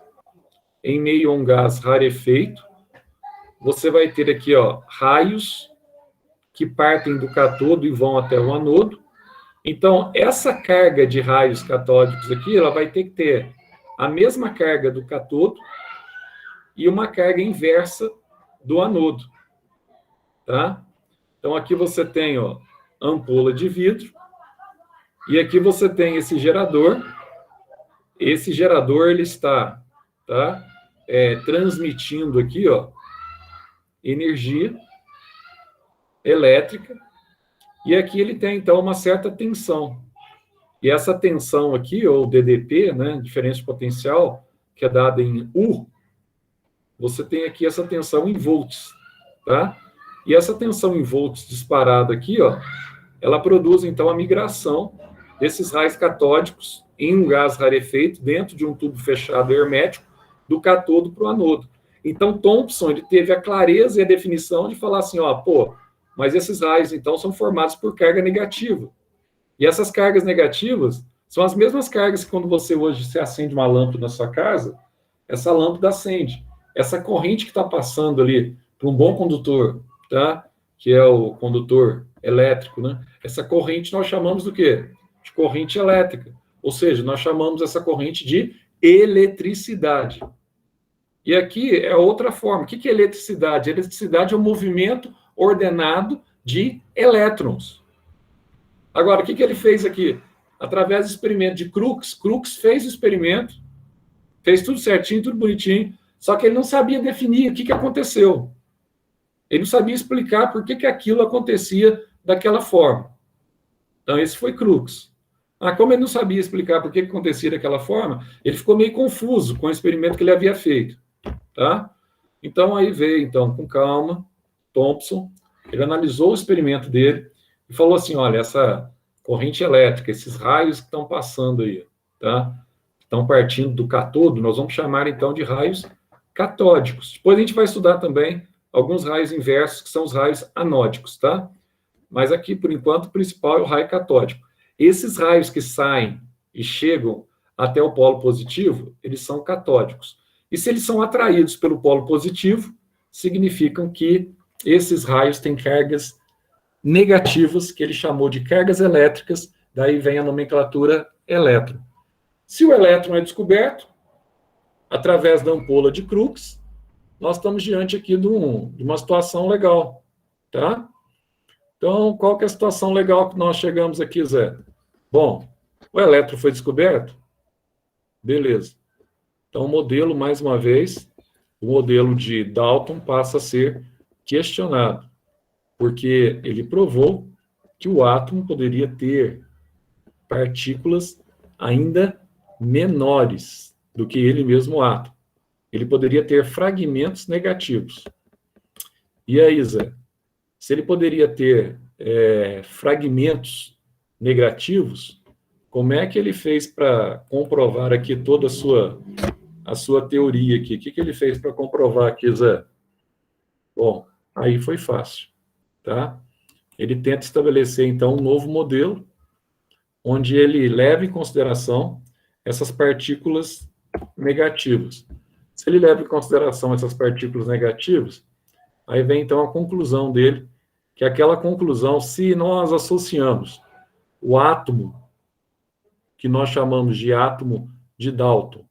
em meio a um gás rarefeito, você vai ter aqui, ó, raios que partem do cátodo e vão até o anodo. Então, essa carga de raios catódicos aqui, ela vai ter que ter a mesma carga do cátodo e uma carga inversa do anodo, tá? Então, aqui você tem, ó, ampola de vidro, e aqui você tem esse gerador. Esse gerador, ele está, tá, transmitindo aqui, ó, energia elétrica, e aqui ele tem, então, uma certa tensão. E essa tensão aqui, ou DDP, né, diferença de potencial, que é dada em U, você tem aqui essa tensão em volts, tá? E essa tensão em volts disparada aqui, ó, ela produz, então, a migração desses raios catódicos em um gás rarefeito, dentro de um tubo fechado hermético, do cátodo para o anodo. Então, Thomson, ele teve a clareza e a definição de falar assim, ó, pô, mas esses raios, então, são formados por carga negativa. E essas cargas negativas são as mesmas cargas que quando você hoje se acende uma lâmpada na sua casa, essa lâmpada acende. Essa corrente que está passando ali para um bom condutor, tá? Que é o condutor elétrico, né? Essa corrente nós chamamos do quê? De corrente elétrica. Ou seja, nós chamamos essa corrente de eletricidade. E aqui é outra forma. O que é eletricidade? Eletricidade é um movimento ordenado de elétrons. Agora, o que ele fez aqui? Através do experimento de Crookes, Crookes fez o experimento, fez tudo certinho, tudo bonitinho, só que ele não sabia definir o que aconteceu. Ele não sabia explicar por que aquilo acontecia daquela forma. Então, esse foi Crookes. Como ele não sabia explicar por que acontecia daquela forma, ele ficou meio confuso com o experimento que ele havia feito. Tá? Então, aí veio, então, com calma, Thomson, ele analisou o experimento dele e falou assim, olha, essa corrente elétrica, esses raios que estão passando aí, tá? Estão partindo do cátodo, nós vamos chamar, então, de raios catódicos. Depois a gente vai estudar também alguns raios inversos, que são os raios anódicos, tá? Mas aqui, por enquanto, o principal é o raio catódico. Esses raios que saem e chegam até o polo positivo, eles são catódicos. E se eles são atraídos pelo polo positivo, significam que esses raios têm cargas negativas, que ele chamou de cargas elétricas, daí vem a nomenclatura elétron. Se o elétron é descoberto, através da ampola de Crookes, nós estamos diante aqui de uma situação legal, tá? Então, qual que é a situação legal que nós chegamos aqui, Zé? Bom, o elétron foi descoberto? Beleza. Então, o modelo, mais uma vez, o modelo de Dalton passa a ser questionado, porque ele provou que o átomo poderia ter partículas ainda menores do que ele mesmo átomo. Ele poderia ter fragmentos negativos. E aí, Zé? Se ele poderia ter fragmentos negativos, como é que ele fez para comprovar aqui toda a sua teoria aqui? O que ele fez para comprovar aqui, Zé? Bom, aí foi fácil, tá? Ele tenta estabelecer, então, um novo modelo, onde ele leva em consideração essas partículas negativas. Se ele leva em consideração essas partículas negativas, aí vem, então, a conclusão dele, que é aquela conclusão, se nós associamos o átomo, que nós chamamos de átomo de Dalton,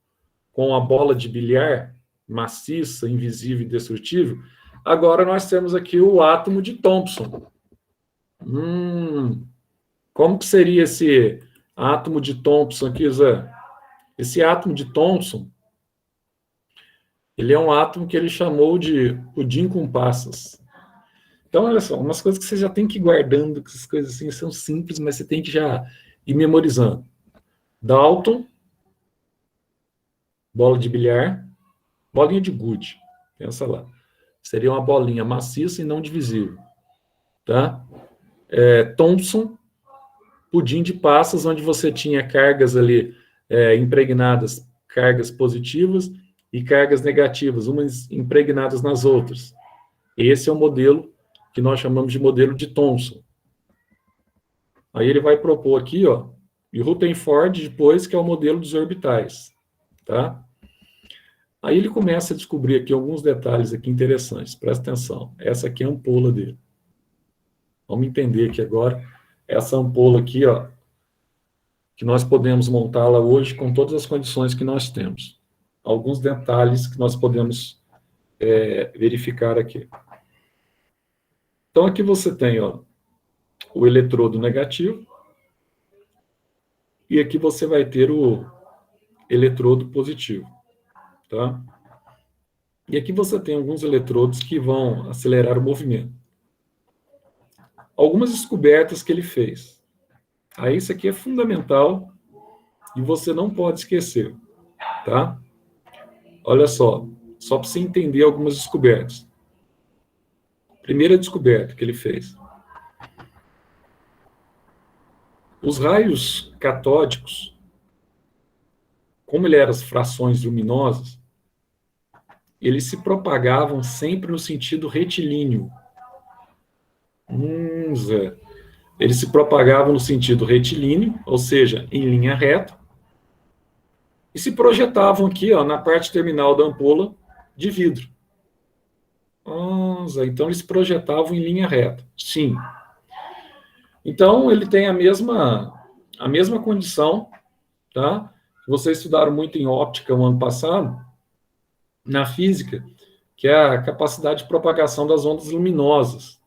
com a bola de bilhar, maciça, invisível e indestrutível, agora nós temos aqui o átomo de Thomson. Como que seria esse átomo de Thomson aqui, Zé? Esse átomo de Thomson, ele é um átomo que ele chamou de pudim com passas. Então, olha só, umas coisas que você já tem que ir guardando, que essas coisas assim são simples, mas você tem que já ir memorizando. Dalton, bola de bilhar, bolinha de gude, pensa lá. Seria uma bolinha maciça e não divisível. Tá? Thomson, pudim de passas, onde você tinha cargas ali impregnadas, cargas positivas e cargas negativas, umas impregnadas nas outras. Esse é o modelo que nós chamamos de modelo de Thomson. Aí ele vai propor aqui, ó, e Rutherford depois, que é o modelo dos orbitais, tá? Aí ele começa a descobrir aqui alguns detalhes aqui interessantes, presta atenção. Essa aqui é a ampola dele. Vamos entender aqui agora, essa ampola aqui, ó, que nós podemos montá-la hoje com todas as condições que nós temos. Alguns detalhes que nós podemos verificar aqui. Então, aqui você tem, ó, o eletrodo negativo, e aqui você vai ter o eletrodo positivo, tá? E aqui você tem alguns eletrodos que vão acelerar o movimento. Algumas descobertas que ele fez. Aí isso aqui é fundamental e você não pode esquecer, tá? Olha só para você entender algumas descobertas. Primeira descoberta que ele fez. Os raios catódicos, como ele eram as frações luminosas, eles se propagavam sempre no sentido retilíneo. Zé. Eles se propagavam no sentido retilíneo, ou seja, em linha reta, e se projetavam aqui, ó, na parte terminal da ampola de vidro. Zé. Então, eles se projetavam em linha reta. Sim. Então, ele tem a mesma condição, tá? Vocês estudaram muito em óptica no ano passado, na física, que é a capacidade de propagação das ondas luminosas.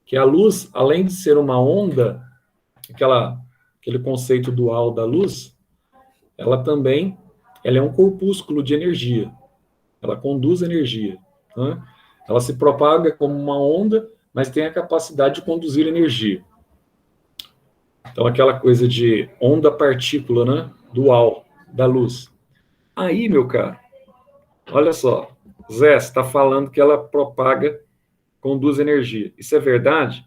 Que a luz, além de ser uma onda, aquele conceito dual da luz, ela é um corpúsculo de energia. Ela conduz energia. Né? Ela se propaga como uma onda, mas tem a capacidade de conduzir energia. Então, aquela coisa de onda-partícula, né? Dual da luz. Aí, meu caro, olha só, Zé, você está falando que ela conduz energia. Isso é verdade?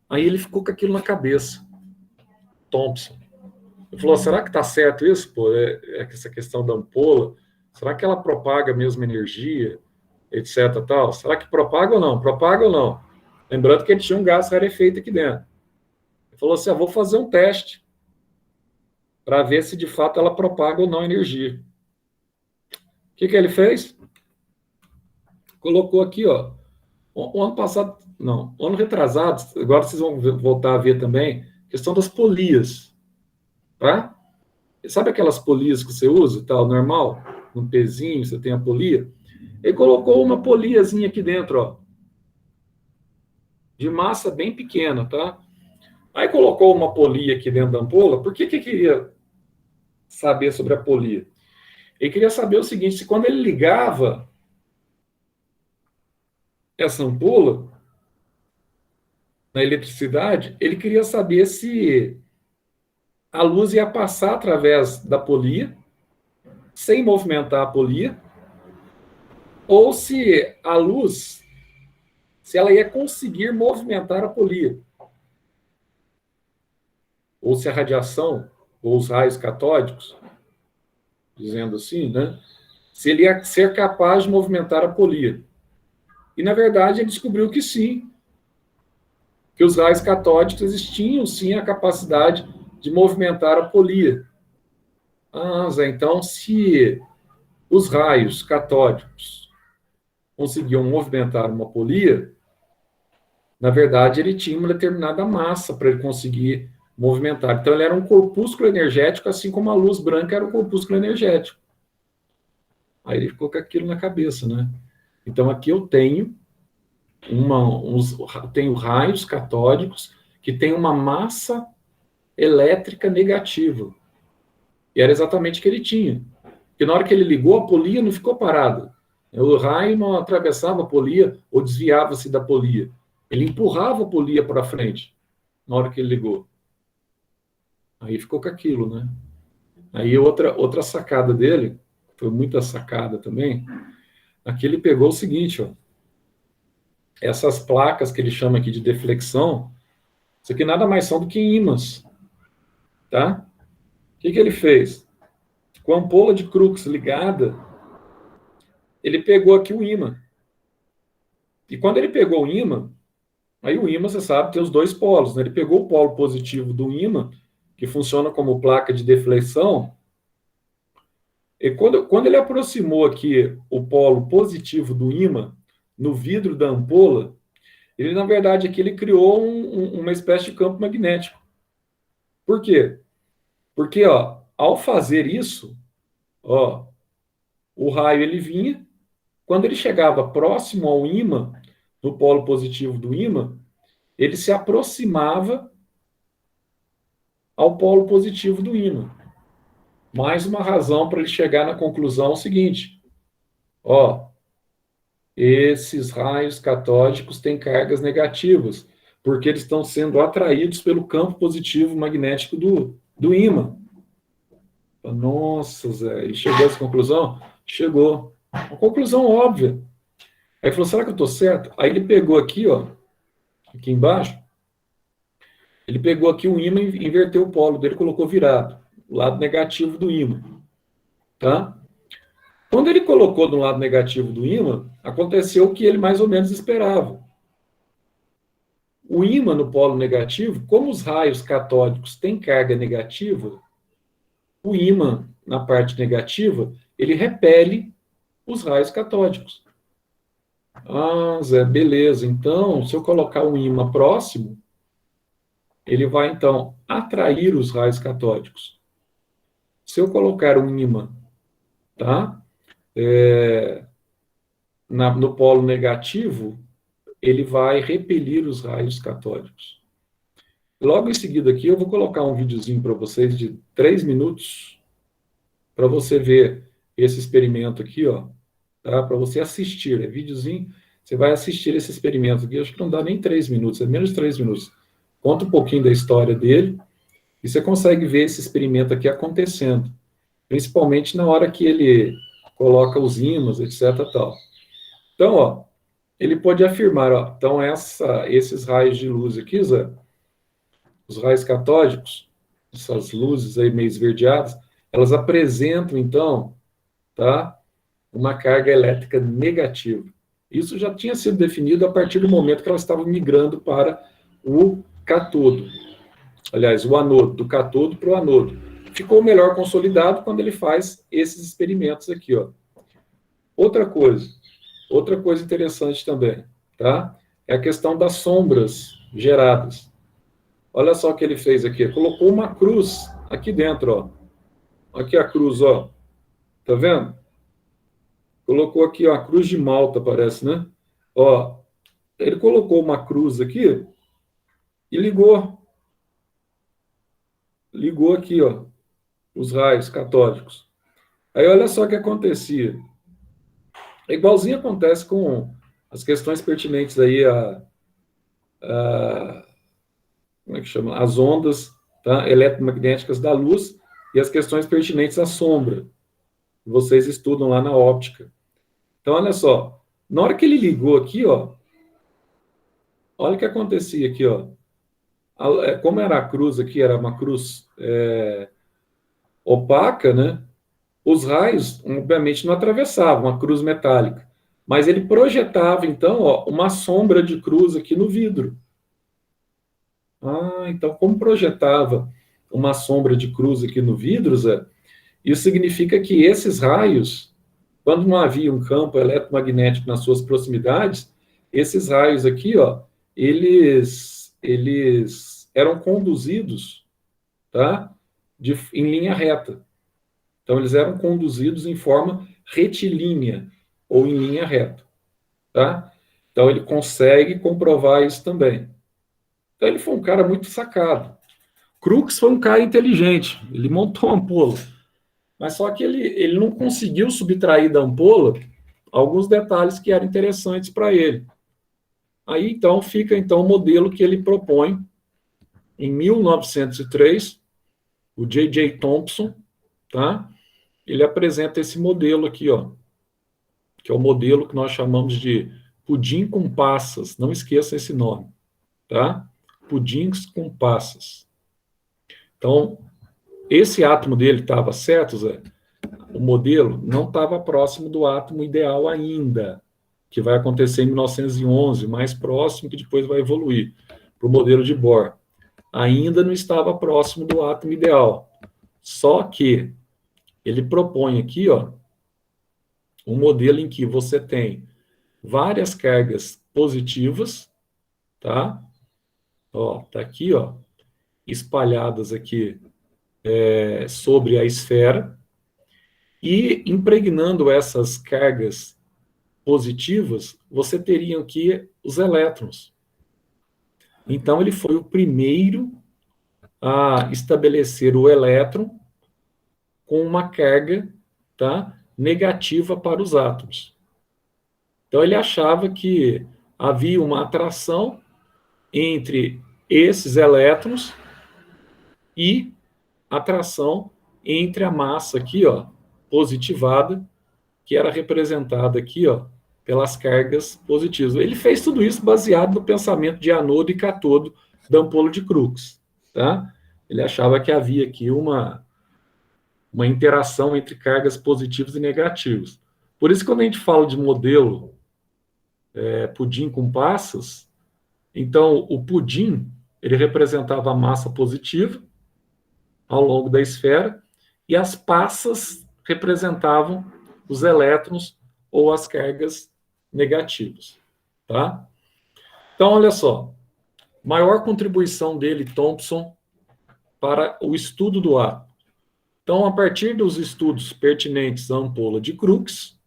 Aí ele ficou com aquilo na cabeça. Thomson. Ele falou, será que está certo isso, pô? Essa questão da ampola, será que ela propaga mesmo energia, etc, tal? Será que propaga ou não? Propaga ou não? Lembrando que ele tinha um gás rarefeito aqui dentro. Ele falou assim, vou fazer um teste para ver se de fato ela propaga ou não energia. O que ele fez? Colocou aqui, ó, o ano passado, não, o ano retrasado, agora vocês vão voltar a ver também, questão das polias, tá? sabe aquelas polias que você usa, tal, normal? Um pezinho, você tem a polia. Ele colocou uma poliazinha aqui dentro, ó, de massa bem pequena, tá? Aí colocou uma polia aqui dentro da ampola. Por que queria saber sobre a polia? Ele queria saber o seguinte, se quando ele ligava essa ampola na eletricidade, ele queria saber se a luz ia passar através da polia, sem movimentar a polia, ou se a luz, se ela ia conseguir movimentar a polia, ou se a radiação, ou os raios catódicos, dizendo assim, né, se ele ia ser capaz de movimentar a polia. E, na verdade, ele descobriu que sim, que os raios catódicos existiam, sim, a capacidade de movimentar a polia. Ah, Zé, então, se os raios catódicos conseguiam movimentar uma polia, na verdade, ele tinha uma determinada massa para ele conseguir movimentar. Então, ele era um corpúsculo energético, assim como a luz branca era um corpúsculo energético. Aí ele ficou com aquilo na cabeça, né? Então, aqui eu tenho tenho raios catódicos que têm uma massa elétrica negativa. E era exatamente o que ele tinha. Porque na hora que ele ligou, a polia não ficou parada. O raio não atravessava a polia ou desviava-se da polia. Ele empurrava a polia para frente na hora que ele ligou. Aí ficou com aquilo, né? Aí outra sacada dele, foi muita sacada também, aqui ele pegou o seguinte, ó, essas placas que ele chama aqui de deflexão, isso aqui nada mais são do que ímãs, tá? O que ele fez? Com a ampola de Crookes ligada, ele pegou aqui o ímã. E quando ele pegou o ímã, aí o ímã, você sabe, tem os dois polos, né? Ele pegou o polo positivo do ímã, que funciona como placa de deflexão, e quando ele aproximou aqui o polo positivo do ímã no vidro da ampola, ele, na verdade, aqui ele criou uma espécie de campo magnético. Por quê? Porque, ó, ao fazer isso, ó, o raio ele vinha, quando ele chegava próximo ao ímã, no polo positivo do ímã, ele se aproximava ao polo positivo do ímã. Mais uma razão para ele chegar na conclusão seguinte: ó, esses raios catódicos têm cargas negativas, porque eles estão sendo atraídos pelo campo positivo magnético do ímã. Nossa, Zé, ele chegou a essa conclusão? Chegou. Uma conclusão óbvia. Aí ele falou, será que eu estou certo? Aí ele pegou aqui, ó, aqui embaixo, ele pegou aqui o ímã e inverteu o polo dele, colocou virado, o lado negativo do ímã. Tá? Quando ele colocou do lado negativo do ímã, aconteceu o que ele mais ou menos esperava. O ímã no polo negativo, como os raios catódicos têm carga negativa, o ímã na parte negativa, ele repele os raios catódicos. Ah, Zé, beleza. Então, se eu colocar um ímã próximo, ele vai, então, atrair os raios catódicos. Se eu colocar um ímã, tá? No polo negativo, ele vai repelir os raios catódicos. Logo em seguida aqui, eu vou colocar um videozinho para vocês de 3 minutos, para você ver esse experimento aqui, ó, tá? Para você assistir, é videozinho, você vai assistir esse experimento aqui, acho que não dá nem 3 minutos, é menos de 3 minutos. Conta um pouquinho da história dele, e você consegue ver esse experimento aqui acontecendo, principalmente na hora que ele coloca os ímãs, etc. Tal. Então, ó, ele pode afirmar, ó, então esses raios de luz aqui, Zé, os raios catódicos, essas luzes aí meio esverdeadas, elas apresentam, então, tá, uma carga elétrica negativa. Isso já tinha sido definido a partir do momento que elas estavam migrando para o catodo. Aliás, o anodo, do catodo para o anodo. Ficou melhor consolidado quando ele faz esses experimentos aqui, ó. Outra coisa interessante também, tá? É a questão das sombras geradas. Olha só o que ele fez aqui. Colocou uma cruz aqui dentro, ó. Aqui a cruz, ó. Tá vendo? Colocou aqui, ó, a cruz de Malta, parece, né? Ó, ele colocou uma cruz aqui e ligou. Ligou aqui, ó, os raios católicos. Aí olha só o que acontecia. É igualzinho acontece com as questões pertinentes aí a como é que chama? As ondas, tá, eletromagnéticas da luz e as questões pertinentes à sombra. Vocês estudam lá na óptica. Então, olha só. Na hora que ele ligou aqui, ó, olha o que acontecia aqui, ó. Como era a cruz aqui, era uma cruz opaca, né? Os raios, obviamente, não atravessavam a cruz metálica, mas ele projetava, então, ó, uma sombra de cruz aqui no vidro. Ah, então, como projetava uma sombra de cruz aqui no vidro, Zé, isso significa que esses raios, quando não havia um campo eletromagnético nas suas proximidades, esses raios aqui, ó, eles eram conduzidos, tá, em linha reta. Então, eles eram conduzidos em forma retilínea ou em linha reta, tá? Então, ele consegue comprovar isso também. Então, ele foi um cara muito sacado. Crookes foi um cara inteligente, ele montou a ampola, mas só que ele não conseguiu subtrair da ampola alguns detalhes que eram interessantes para ele. Aí, então, fica então o modelo que ele propõe em 1903, o J.J. Thomson, tá? Ele apresenta esse modelo aqui, ó, que é o modelo que nós chamamos de pudim com passas. Não esqueça esse nome, tá? Pudins com passas. Então, esse átomo dele estava certo, Zé? O modelo não estava próximo do átomo ideal ainda, que vai acontecer em 1911, mais próximo, que depois vai evoluir para o modelo de Bohr. Ainda não estava próximo do átomo ideal. Só que ele propõe aqui, ó, um modelo em que você tem várias cargas positivas, tá? Ó, tá aqui, ó, espalhadas aqui sobre a esfera e impregnando essas cargas positivas, você teria aqui os elétrons. Então ele foi o primeiro a estabelecer o elétron com uma carga, tá, negativa para os átomos. Então ele achava que havia uma atração entre esses elétrons e atração entre a massa aqui, ó, positivada, que era representada aqui, ó, pelas cargas positivas. Ele fez tudo isso baseado no pensamento de anodo e catodo da ampola de Crookes, tá? Ele achava que havia aqui uma interação entre cargas positivas e negativas. Por isso, quando a gente fala de modelo pudim com passas, então o pudim ele representava a massa positiva ao longo da esfera e as passas representavam os elétrons ou as cargas negativas, tá? Então, olha só, maior contribuição dele, Thomson, para o estudo do átomo. Então, a partir dos estudos pertinentes à ampola de Crookes,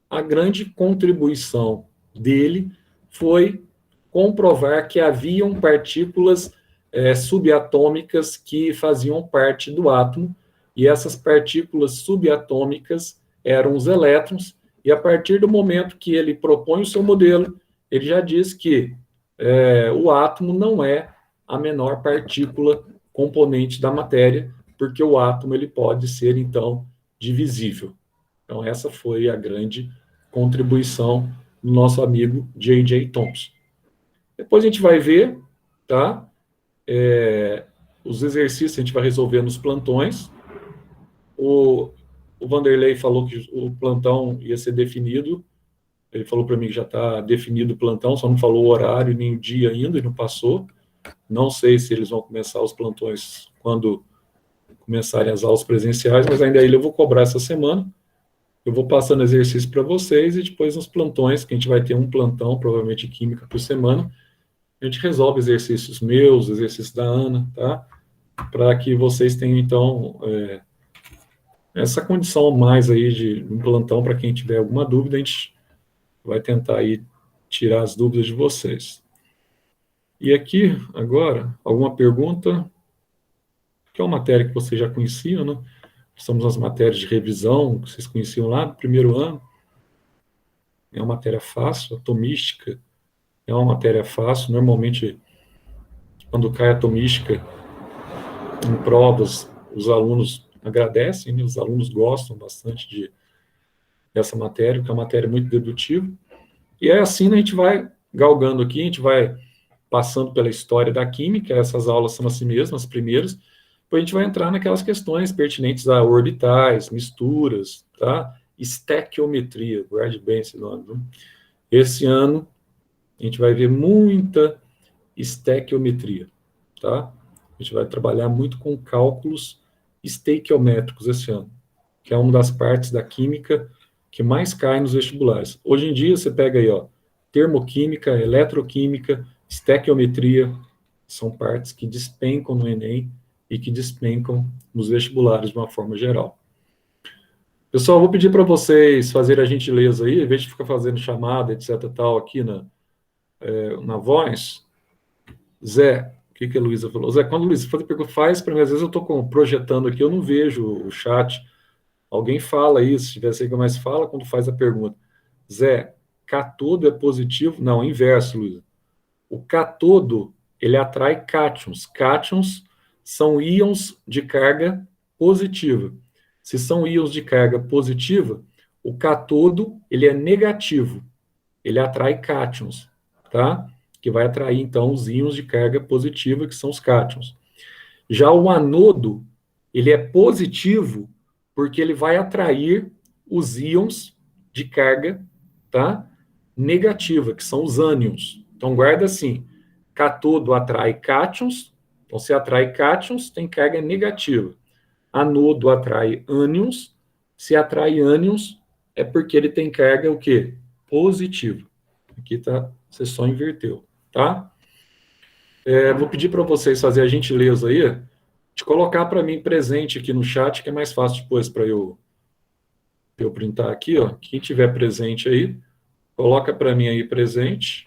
a grande contribuição dele foi comprovar que haviam partículas subatômicas que faziam parte do átomo, e essas partículas subatômicas eram os elétrons, e a partir do momento que ele propõe o seu modelo, ele já diz que o átomo não é a menor partícula componente da matéria, porque o átomo ele pode ser, então, divisível. Então, essa foi a grande contribuição do nosso amigo J.J. Thomson. Depois a gente vai ver, tá? Os exercícios a gente vai resolver nos plantões. O Vanderlei falou que o plantão ia ser definido. Ele falou para mim que já está definido o plantão, só não falou o horário nem o dia ainda, e não passou. Não sei se eles vão começar os plantões quando começarem as aulas presenciais, mas ainda ele eu vou cobrar essa semana. Eu vou passando exercício para vocês e depois nos plantões, que a gente vai ter um plantão, provavelmente química por semana, a gente resolve exercícios meus, exercícios da Ana, tá? Para que vocês tenham, então, essa condição mais aí de um plantão, para quem tiver alguma dúvida, a gente vai tentar aí tirar as dúvidas de vocês. E aqui, agora, alguma pergunta? Que é uma matéria que vocês já conheciam, né? São as matérias de revisão, que vocês conheciam lá no primeiro ano. É uma matéria fácil, atomística é uma matéria fácil. Normalmente, quando cai atomística em provas, os alunos agradecem, né? Os alunos gostam bastante dessa matéria, que é uma matéria muito dedutiva. E é assim, né, a gente vai galgando aqui, a gente vai passando pela história da química, essas aulas são assim mesmo, as primeiras, depois a gente vai entrar naquelas questões pertinentes a orbitais, misturas, tá? Estequiometria, guarde bem esse nome, viu? Esse ano, a gente vai ver muita estequiometria, tá? A gente vai trabalhar muito com cálculos estequiométricos esse ano, que é uma das partes da química que mais cai nos vestibulares. Hoje em dia, você pega aí, ó, termoquímica, eletroquímica, estequiometria, são partes que despencam no Enem e que despencam nos vestibulares de uma forma geral. Pessoal, vou pedir para vocês fazerem a gentileza aí, em vez de ficar fazendo chamada, etc, tal, aqui na voz. Zé, o que a Luísa falou? Zé, quando a Luísa faz para mim, às vezes eu estou projetando aqui, eu não vejo o chat. Alguém fala isso, se tivesse aí que mais fala quando faz a pergunta. Zé, cátodo é positivo? Não, inverso, Luísa. O cátodo, ele atrai cátions. Cátions são íons de carga positiva. Se são íons de carga positiva, o cátodo, ele é negativo. Ele atrai cátions, tá? Que vai atrair, então, os íons de carga positiva, que são os cátions. Já o anodo, ele é positivo, porque ele vai atrair os íons de carga, tá? Negativa, que são os ânions. Então, guarda assim, cátodo atrai cátions, então se atrai cátions, tem carga negativa. Anodo atrai ânions, se atrai ânions, é porque ele tem carga o quê? Positiva. Aqui tá, você só inverteu, tá? Vou pedir para vocês fazerem a gentileza aí, de colocar para mim presente aqui no chat, que é mais fácil depois para eu printar aqui, ó. Quem tiver presente aí, coloca para mim aí presente.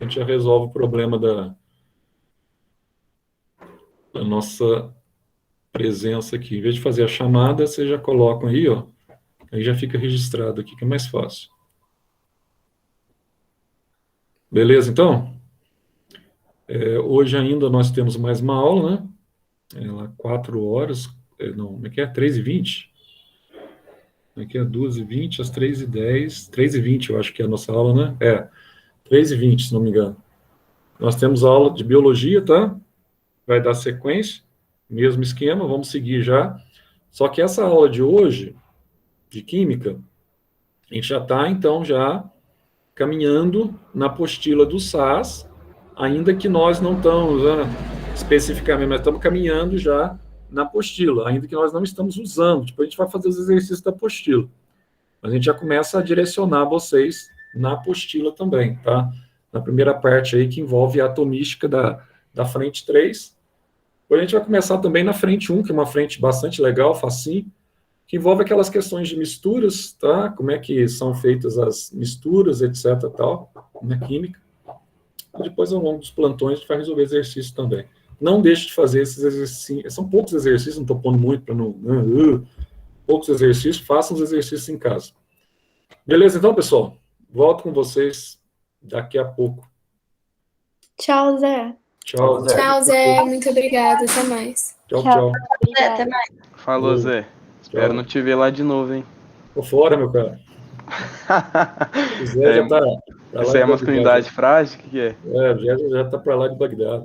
A gente já resolve o problema da nossa presença aqui. Em vez de fazer a chamada, vocês já colocam aí, ó. Aí já fica registrado aqui, que é mais fácil. Beleza, então? Hoje ainda nós temos mais uma aula, né? Lá 4 horas, não, como é que é? 3h20? Como é que é? 2h20 às 3h10, 3h20 eu acho que é a nossa aula, né? 3h20, se não me engano. Nós temos aula de biologia, tá? Vai dar sequência, mesmo esquema, vamos seguir já. Só que essa aula de hoje, de química, a gente já está, então, já caminhando na apostila do SAS, ainda que nós não estamos, né, especificamente, mas estamos caminhando já na apostila, ainda que nós não estamos usando. Depois a gente vai fazer os exercícios da apostila. Mas a gente já começa a direcionar vocês na apostila também, tá? Na primeira parte aí, que envolve a atomística da frente 3. Depois a gente vai começar também na frente 1, que é uma frente bastante legal, facinho, que envolve aquelas questões de misturas, tá? Como é que são feitas as misturas, etc, tal, na química. E depois, ao longo dos plantões, a gente vai resolver exercícios também. Não deixe de fazer esses exercícios. São poucos exercícios, não estou pondo muito para não... poucos exercícios, façam os exercícios em casa. Beleza, então, pessoal? Volto com vocês daqui a pouco. Tchau, Zé. Tchau, Zé. Tchau, Zé. Muito obrigada. Até mais. Tchau. Até mais. Falou, Zé. Espero não te ver lá de novo, hein? Tô fora, meu cara. O Zé já tá Isso aí é masculinidade frágil? O que é? Já tá pra lá de Bagdá.